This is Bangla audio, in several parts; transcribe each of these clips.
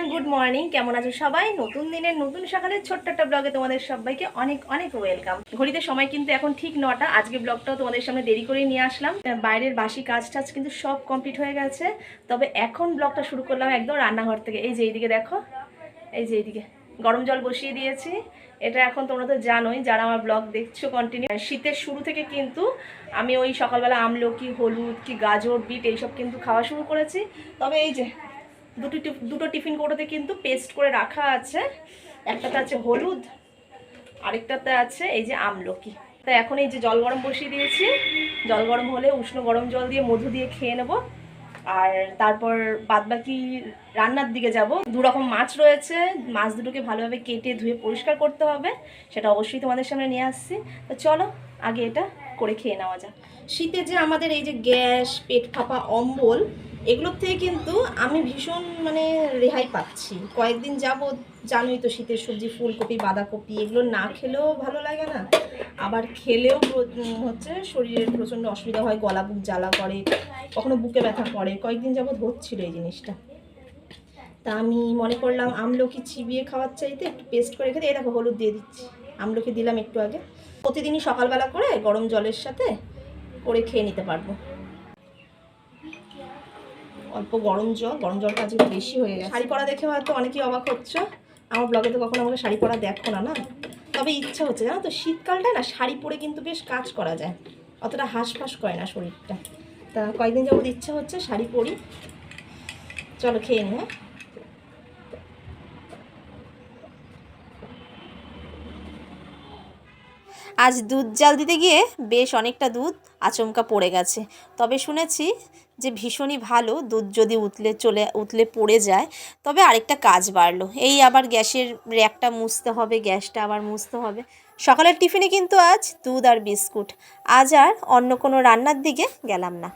Everyone, good morning. কেমন আছো সবাই? নতুন দিনের নতুন সকালের ছোট্ট একটা ব্লগে তোমাদের সবাইকে অনেক অনেক ওয়েলকাম। ঘড়িতে সময় কিন্তু এখন ঠিক 9টা। আজকে ব্লগটাও তোমাদের সামনে দেরি করেই নিয়ে আসলাম। বাইরের বাসি কাজ টাজ কিন্তু সব কমপ্লিট হয়ে গেছে, তবে এখন ব্লগটা শুরু করলাম একদম রান্নাঘর থেকে। এই যে এইদিকে দেখো, এই যে এইদিকে গরম জল বসিয়ে দিয়েছি। এটা এখন তোমরা তো জানোই, যারা আমার ব্লগ দেখছো কন্টিনিউ, শীতের শুরু থেকে কিন্তু আমি ওই সকালবেলা আমলকি, হলুদ, কি গাজর, বিট এইসব কিন্তু খাওয়া শুরু করেছি। তবে এই যে দুটো টিফিন কৌটোতে কিন্তু পেস্ট করে রাখা আছে। একটাতে আছে হলুদ, আরেকটাতে আছে এই যে আমলকি। তাই এখন এই যে জল গরম বসিয়ে দিয়েছি। জল গরম হলে উষ্ণ গরম জল দিয়ে মধু দিয়ে খেয়ে নেব। আর তারপর বাদবাকি রান্নার দিকে যাব। দু রকম মাছ রয়েছে, মাছ দুটোকে ভালোভাবে কেটে ধুয়ে পরিষ্কার করতে হবে, সেটা অবশ্যই তোমাদের সামনে নিয়ে আসছি। তো চলো আগে এটা করে খেয়ে নেওয়া যাক। শীতে যে আমাদের এই যে গ্যাস, পেট ফাঁপা, অম্বল, এগুলোর থেকে কিন্তু আমি ভীষণ রেহাই পাচ্ছি। কয়েকদিন যাবত জানোই তো, শীতের সবজি ফুলকপি, বাঁধাকপি এগুলো না খেলেও ভালো লাগে না, আবার খেলেও হচ্ছে শরীরের প্রচণ্ড অসুবিধা হয়, গলা বুক জ্বালা করে, কখনো বুকে ব্যথা করে। কয়েকদিন যাবত হচ্ছিল এই জিনিসটা। তা আমি মনে করলাম আমলকি চিবিয়ে খাওয়ার চাইতে একটু পেস্ট করে খেতে। এই দেখো হলুদ দিয়ে দিচ্ছি, আমলকি দিলাম একটু আগে। প্রতিদিনই সকালবেলা করে গরম জলের সাথে করে খেয়ে নিতে পারবো। অল্প গরম জলটা আজকে বেশি হয়ে গেছে। শাড়ি পরা দেখে হয়তো অনেকেই অবাক হচ্ছে, আমার ব্লগে তো কখনো আমাকে শাড়ি পরা দেখো না, তবে ইচ্ছা হচ্ছে, জানো তো, শীতকালটা না শাড়ি পরে কিন্তু বেশ কাজ করা যায়, অতটা হাঁসফাঁস করে না শরীরটা। তা কয়েকদিন যাবত ইচ্ছা হচ্ছে শাড়ি পরি। চলো খেয়ে নি। আজ দুধ জাল দিতে গিয়ে বেশ অনেকটা দুধ আচমকা পড়ে গেছে। তবে শুনেছি যে ভীষণই ভালো, দুধ যদি উতলে পড়ে যায় তবে আরেকটা কাজ বাড়লো। এই আবার গ্যাসের র্যাকটা মুছতে হবে, গ্যাসটা আবার মুছতে হবে। সকালের টিফিনে কিন্তু আজ দুধ আর বিস্কুট। আজ আর অন্য কোনো রান্নার দিকে গেলাম না।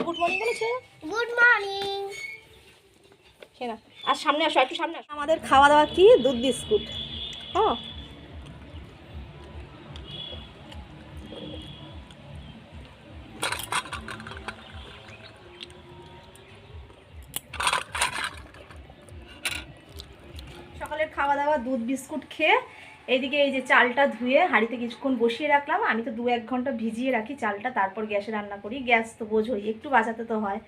গুড মর্নিং বলেছে। Good morning. না, আর সামনে আসো, একটু সামনে আসো। আমাদের খাওয়া দাওয়া কি? দুধ বিস্কুট। হ্যাঁ, সকালের খাওয়া দাওয়া দুধ বিস্কুট খেয়ে এইদিকে এই যে চালটা ধুয়ে হাঁড়িতে কিছুক্ষণ বসিয়ে রাখলাম। আমি তো 2-1 ঘন্টা ভিজিয়ে রাখি চালটা, তারপর গ্যাসে রান্না করি। গ্যাস তো বোঝোই, একটু বাঁচাতে তো হয়।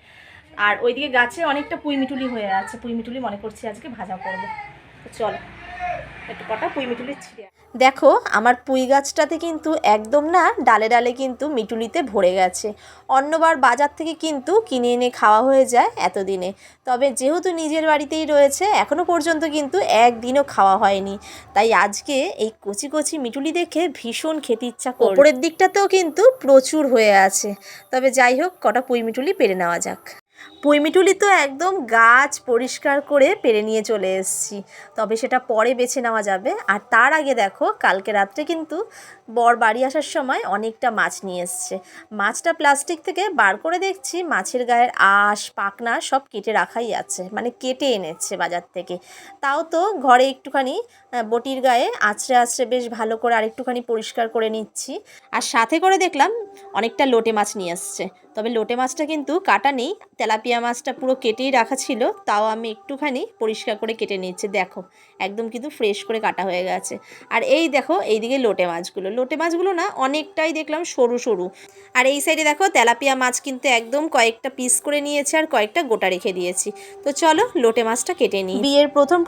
আর ওইদিকে গাছে অনেকটা পুঁইমিটুলি হয়ে আছে, পুঁইমিটুলি মনে করছি আজকে ভাজা করবো। তো চলো একটু কটা পুঁইমিটুলি ছিঁড়ে। দেখো আমার পুঁই গাছটাতে কিন্তু একদম না ডালে ডালে কিন্তু মিটুলিতে ভরে গেছে। অন্যবার বাজার থেকে কিন্তু কিনে এনে খাওয়া হয়ে যায় এতদিনে, তবে যেহেতু নিজের বাড়িতেই রয়েছে এখনও পর্যন্ত কিন্তু একদিনও খাওয়া হয়নি। তাই আজকে এই কচি কচি মিটুলি দেখে ভীষণ খেতে ইচ্ছা করে। ওপরের দিকটাতেও কিন্তু প্রচুর হয়ে আছে, তবে যাই হোক কটা পুঁই মিটুলি পেরে নেওয়া যাক। পুঁইমিটুলি তো একদম গাছ পরিষ্কার করে পেরে নিয়ে চলে এসেছি, তবে সেটা পরে বেছে নেওয়া যাবে। আর তার আগে দেখো, কালকে রাত্রে কিন্তু বর বাড়ি আসার সময় অনেকটা মাছ নিয়ে এসছে। মাছটা প্লাস্টিক থেকে বার করে দেখছি মাছের গায়ের আঁশ পাখনা সব কেটে রাখাই আছে, মানে কেটে এনেছে বাজার থেকে। তাও তো ঘরে একটুখানি বটির গায়ে আঁচড়ে আঁচড়ে বেশ ভালো করে আরেকটুখানি পরিষ্কার করে নিচ্ছি। আর সাথে করে দেখলাম অনেকটা লোটে মাছ নিয়ে এসছে, তবে লোটে মাছটা কিন্তু কাটা নেই, তেলাপিয়া মাছটা পুরো কেটেই রাখা ছিল, তাও আমি একটুখানি পরিষ্কার করে কেটে নিচ্ছি। দেখো একদম কিন্তু ফ্রেশ করে কাটা হয়ে গেছে। আর এই দেখো এইদিকে লোটে মাছগুলো না অনেকটাই দেখলাম সরু সরু। আর এই সাইডে দেখো তেলাপিয়া মাছ কিন্তু একদম কয়েকটা পিস করে নিয়েছে আর কয়েকটা গোটা রেখে দিয়েছি। তো চলো লোটে মাছটা কেটে নিই। বিয়ের প্রথম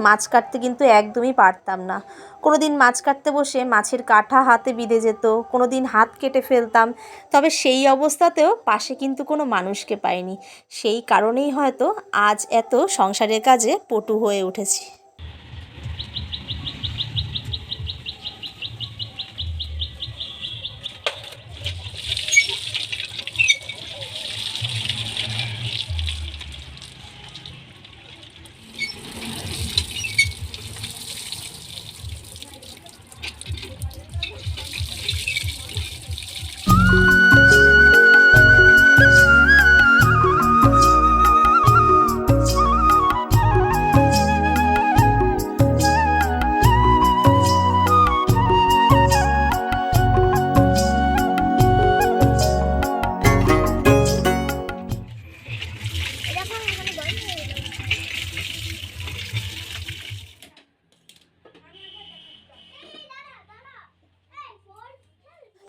মাছ কাটতে কিন্তু একদমই পারতাম না। কোনো দিন মাছ কাটতে বসে মাছের কাঁটা হাতে বিঁধে যেত, কোনো দিন হাত কেটে ফেলতাম। তবে সেই অবস্থাতেও পাশে কিন্তু কোনো মানুষকে পাইনি, সেই কারণেই হয়তো আজ এত সংসারের কাজে পটু হয়ে উঠেছি।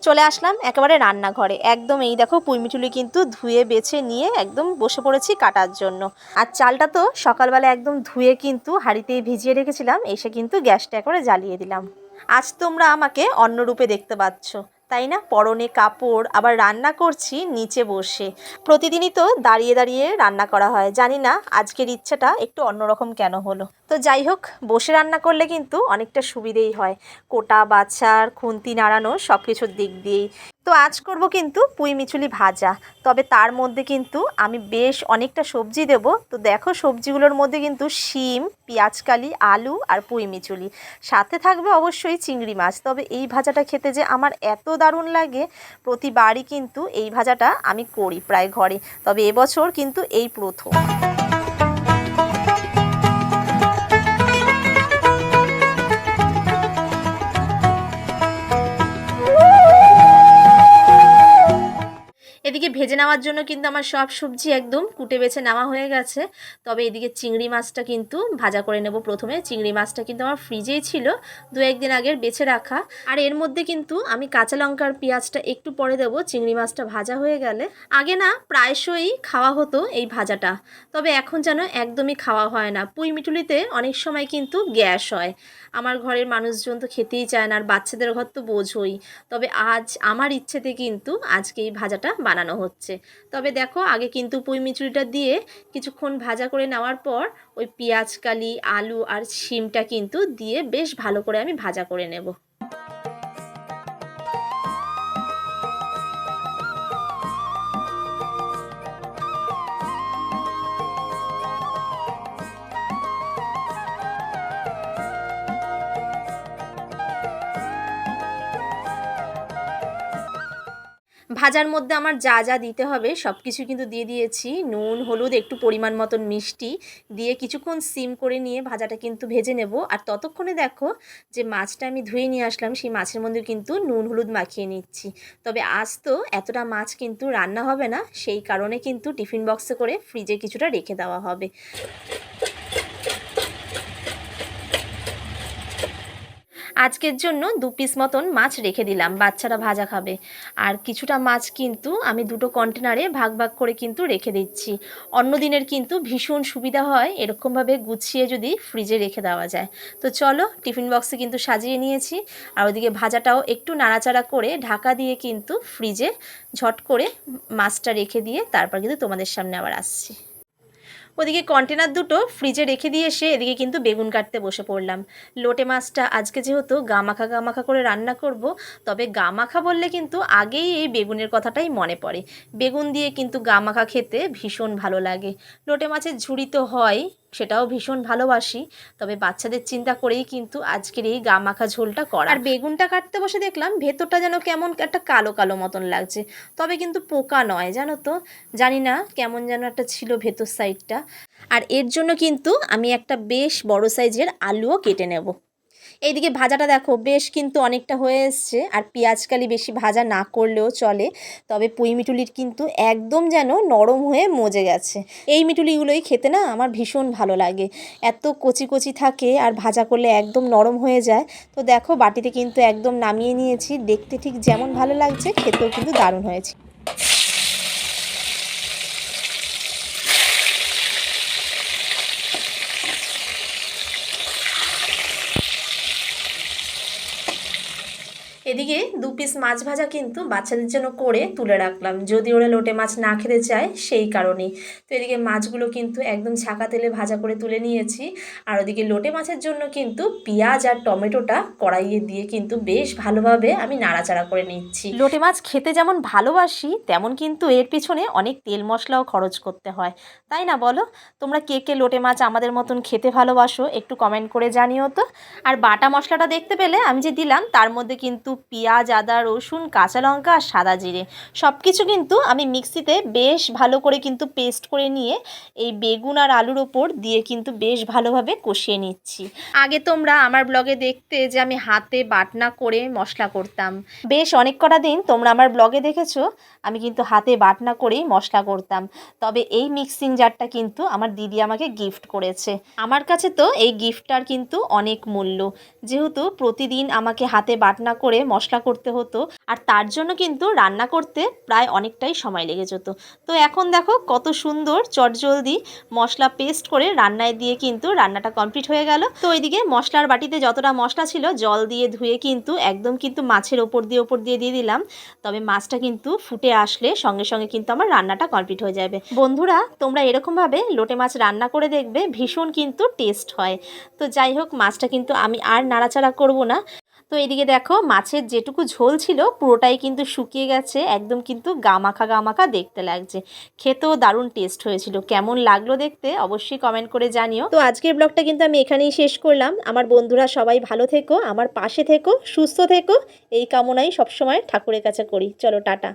চলে আসলাম একেবারে রান্নাঘরে। একদম এই দেখো পুঁইমিঠুলি কিন্তু ধুয়ে বেছে নিয়ে একদম বসে পড়েছি কাটার জন্য। আর চালটা তো সকালবেলা একদম ধুয়ে কিন্তু হাঁড়িতেই ভিজিয়ে রেখেছিলাম, এসে কিন্তু গ্যাসটা একবারে জ্বালিয়ে দিলাম। আজ তোমরা আমাকে অন্য রূপে দেখতে পাচ্ছ, তাই না? পরনে কাপড়, আবার রান্না করছি নিচে বসে। প্রতিদিনই তো দাঁড়িয়ে দাঁড়িয়ে রান্না করা হয়, জানি না আজকের ইচ্ছেটা একটু অন্যরকম কেন হলো। তো যাই হোক, বসে রান্না করলে কিন্তু অনেকটা সুবিধেই হয়, কোটা বাছার খুন্তি নাড়ানো সব কিছুর দিক দিয়েই। তো আজ করব কিন্তু পুঁইমিঠুলি ভাজা, তবে তার মধ্যে কিন্তু আমি বেশ অনেকটা সবজি দেব। তো দেখো সবজিগুলোর মধ্যে কিন্তু শিম, পেঁয়াজকালি, আলু আর পুঁইমিঠুলি, সাথে থাকবে অবশ্যই চিংড়ি মাছ। তবে এই ভাজাটা খেতে যে আমার এত দারুণ লাগে, প্রতিবারই কিন্তু এই ভাজাটা আমি করি প্রায় ঘরে, তবে এবছর কিন্তু এই প্রথম। এদিকে ভেজে নেওয়ার জন্য কিন্তু আমার সব সবজি একদম কুটে বেছে নেওয়া হয়ে গেছে। তবে এদিকে চিংড়ি মাছটা কিন্তু ভাজা করে নেব প্রথমে। চিংড়ি মাছটা কিন্তু আমার ফ্রিজেই ছিল, 2-1 দিন আগের বেছে রাখা। আর এর মধ্যে কিন্তু আমি কাঁচা লঙ্কা আর পেঁয়াজটা একটু পরে দেবো চিংড়ি মাছটা ভাজা হয়ে গেলে। আগে না প্রায়শই খাওয়া হতো এই ভাজাটা, তবে এখন যেন একদমই খাওয়া হয় না। পুঁইমিঠুলিতে অনেক সময় কিন্তু গ্যাস হয়, আমার ঘরের মানুষজন তো খেতেই চায় না, আর বাচ্চাদের ঘর তো বোঝোই। তবে আজ আমার ইচ্ছেতে কিন্তু আজকে এই ভাজাটা বানানো হচ্ছে। তবে দেখো আগে কিন্তু পুঁইমিঠুলিটা দিয়ে কিছুক্ষণ ভাজা করে নেওয়ার পর ওই পেঁয়াজকালি, আলু আর শিমটা কিন্তু দিয়ে বেশ ভালো করে আমি ভাজা করে নেব। ভাজার মধ্যে আমার যা যা দিতে হবে সব কিছু কিন্তু দিয়ে দিয়েছি। নুন, হলুদ, একটু পরিমাণ মতন মিষ্টি দিয়ে কিছুক্ষণ সিম করে নিয়ে ভাজাটা কিন্তু ভেজে নেব। আর ততক্ষণে দেখো যে মাছটা আমি ধুয়ে নিয়ে আসলাম, সেই মাছের মধ্যে কিন্তু নুন হলুদ মাখিয়ে নিচ্ছি। তবে আজ তো এতটা মাছ কিন্তু রান্না হবে না, সেই কারণে কিন্তু টিফিন বক্সে করে ফ্রিজে কিছুটা রেখে দেওয়া হবে। আজকের জন্য 2 পিস মতন মাছ রেখে দিলাম, বাচ্চারা ভাজা খাবে। আর কিছুটা মাছ কিন্তু আমি 2টো কন্টেনারে ভাগ ভাগ করে কিন্তু রেখে দিচ্ছি। অন্য দিনের কিন্তু ভীষণ সুবিধা হয় এরকমভাবে গুছিয়ে যদি ফ্রিজে রেখে দেওয়া যায়। তো চলো টিফিন বক্সে কিন্তু সাজিয়ে নিয়েছি। আর ওদিকে ভাজাটাও একটু নাড়াচাড়া করে ঢাকা দিয়ে কিন্তু ফ্রিজে ঝট করে মাছটা রেখে দিয়ে তারপর কিন্তু তোমাদের সামনে আবার আসছি। ওদিকে কন্টেনার দুটো ফ্রিজে রেখে দিয়ে এসে এদিকে কিন্তু বেগুন কাটতে বসে পড়লাম। লোটে মাছটা আজকে যেহেতু গামাখা করে রান্না করব, তবে গামাখা বললে কিন্তু আগেই এই বেগুনের কথাটাই মনে পড়ে। বেগুন দিয়ে কিন্তু গামাখা খেতে ভীষণ ভালো লাগে। লোটে মাছের ঝুড়ি তো হয়, সেটাও ভীষণ ভালোবাসি। তবে বাচ্চাদের চিন্তা করেই কিন্তু আজকের এই গামাখা ঝোলটা করা। আর বেগুনটা কাটতে বসে দেখলাম ভেতরটা যেন কেমন একটা কালো কালো মতন লাগছে, তবে কিন্তু পোকা নয়, জানো তো, জানি না কেমন যেন একটা ছিল ভেতর সাইডটা। আর এর জন্য কিন্তু আমি একটা বেশ বড় সাইজের আলুও কেটে নেব। এইদিকে ভাজাটা দেখো বেশ কিন্তু অনেকটা হয়ে এসছে। আর পেঁয়াজকালি বেশি ভাজা না করলেও চলে, তবে পুঁইমিঠুলির কিন্তু একদম যেন নরম হয়ে মজে গেছে। এই মিঠুলিগুলোই খেতে না আমার ভীষণ ভালো লাগে, এত কচি কচি থাকে আর ভাজা করলে একদম নরম হয়ে যায়। তো দেখো বাটিতে কিন্তু একদম নামিয়ে নিয়েছি, দেখতে ঠিক যেমন ভালো লাগছে খেতেও কিন্তু দারুণ হয়েছে। এদিকে 2 পিস মাছ ভাজা কিন্তু বাচ্চাদের জন্য করে তুলে রাখলাম, যদি ওরা লোটে মাছ না খেতে চায় সেই কারণেই। তো এদিকে মাছগুলো কিন্তু একদম ছাকা তেলে ভাজা করে তুলে নিয়েছি। আর ওদিকে লোটে মাছের জন্য কিন্তু পেঁয়াজ আর টমেটোটা কড়াইয়ে দিয়ে কিন্তু বেশ ভালোভাবে আমি নাড়াচাড়া করে নিচ্ছি। লোটে মাছ খেতে যেমন ভালোবাসি, তেমন কিন্তু এর পিছনে অনেক তেল মশলাও খরচ করতে হয়, তাই না বলো? তোমরা কে কে লোটে মাছ আমাদের মতন খেতে ভালোবাসো একটু কমেন্ট করে জানিও তো। আর বাটা মশলাটা দেখতে পেলে আমি যে দিলাম, তার মধ্যে কিন্তু পেঁয়াজ, আদা, রসুন, কাঁচা লঙ্কা আর সাদা জিরে সব কিছু কিন্তু আমি মিক্সিতে বেশ ভালো করে কিন্তু পেস্ট করে নিয়ে এই বেগুন আর আলুর ওপর দিয়ে কিন্তু বেশ ভালোভাবে কষিয়ে নিচ্ছি। আগে তোমরা আমার ব্লগে দেখতে যে আমি হাতে বাটনা করে মশলা করতাম, বেশ অনেক কটা দিন তোমরা আমার ব্লগে দেখেছো আমি কিন্তু হাতে বাটনা করেই মশলা করতাম। তবে এই মিক্সিং জারটা কিন্তু আমার দিদি আমাকে গিফট করেছে। আমার কাছে তো এই গিফটটার কিন্তু অনেক মূল্য, যেহেতু প্রতিদিন আমাকে হাতে বাটনা করে মশলা করতে হতো, আর তার জন্য কিন্তু রান্না করতে প্রায় অনেকটাই সময় লেগে যেত। তো এখন দেখো কত সুন্দর চটজলদি মশলা পেস্ট করে রান্নায় দিয়ে কিন্তু রান্নাটা কমপ্লিট হয়ে গেল। তো ওইদিকে মশলার বাটিতে যতটা মশলা ছিল জল দিয়ে ধুয়ে কিন্তু একদম কিন্তু মাছের ওপর দিয়ে দিলাম। তবে মাছটা কিন্তু ফুটে আসলে সঙ্গে সঙ্গে কিন্তু আমার রান্নাটা কমপ্লিট হয়ে যাবে। বন্ধুরা, তোমরা এরকমভাবে লোটে মাছ রান্না করে দেখবে, ভীষণ কিন্তু টেস্ট হয়। তো যাই হোক, মাছটা কিন্তু আমি আর নাড়াচাড়া করব না। তো এদিকে দেখো মাছের যেটুকু ঝোল ছিল পুরোটাই কিন্তু শুকিয়ে গেছে, একদম কিন্তু গামাখা দেখতে লাগছে। খেতেও দারুণ টেস্ট হয়েছিল। কেমন লাগলো দেখতে অবশ্যই কমেন্ট করে জানিও। তো আজকের ব্লগটা কিন্তু আমি এখানেই শেষ করলাম। আমার বন্ধুরা সবাই ভালো থেকো, আমার পাশে থেকো, সুস্থ থেকো, এই কামনাই সবসময় ঠাকুরের কাছে করি। চলো টাটা।